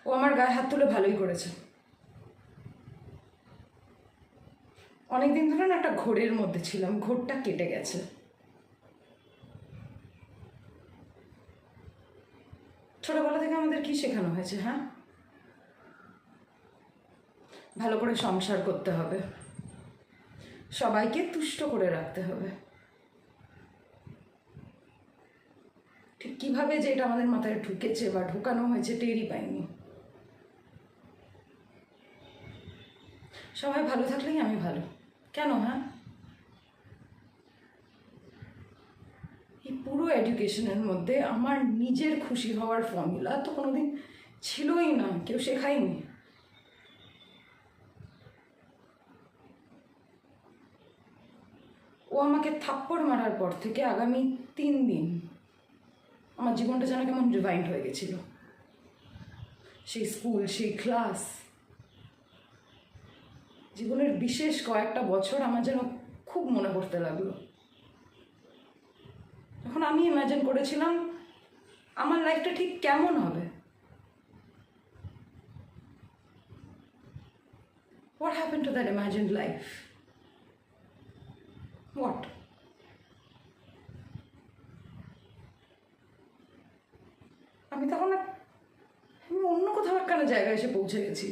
ও আমার গায়ে হাত তুলে ভালোই করেছে। অনেকদিন ধরে না একটা ঘোরের মধ্যে ছিলাম, ঘোরটা কেটে গেছে। ছোটবেলা থেকে আমাদের কি শেখানো হয়েছে? হ্যাঁ, ভালো করে সংসার করতে হবে, সবাইকে তুষ্ট করে রাখতে হবে। ঠিক কীভাবে যে এটা আমাদের মাথায় ঢুকেছে বা ঢুকানো হয়েছে টেরই পাইনি। সবাই ভালো থাকলেই আমি ভালো, কেন? হ্যাঁ, এই পুরো এডুকেশনের মধ্যে আমার নিজের খুশি হওয়ার ফর্মুলা তো কোনোদিন ছিলই না, কেউ শেখায়নি। ও আমাকে থাপ্পড় মারার পর থেকে আগামী 3 দিন আমার জীবনটা যেন কেমন রিভাইন্ড হয়ে গেছিল। সেই স্কুল, সেই ক্লাস, জীবনের বিশেষ কয়েকটা বছর আমার যেন খুব মনে পড়তে লাগলো। এখন আমি ইমাজিন করেছিলাম আমার লাইফটা ঠিক কেমন হবে। What happened to that imagined life? What? আমি তখন আমি অন্য কোথাও একখানা জায়গায় এসে পৌঁছে গেছি।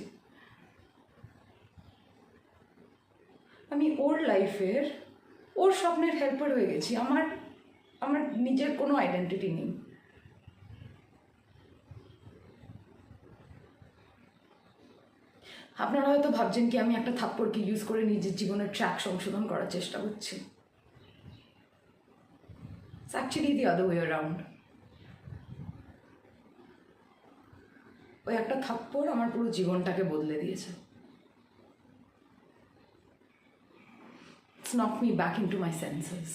আমি ওর লাইফের, ওর স্বপ্নের হেল্পার হয়ে গেছি। আমার আমার নিজের কোনো আইডেন্টিটি নেই। আপনারা হয়তো ভাবছেন কি আমি একটা থাপ্পড়কে ইউজ করে নিজের জীবনের ট্র্যাক সংশোধন করার চেষ্টা করছি। It's actually the other way around. ওই একটা থাপ্পড় আমার পুরো জীবনটাকে বদলে দিয়েছে। It's knocked me back into my senses.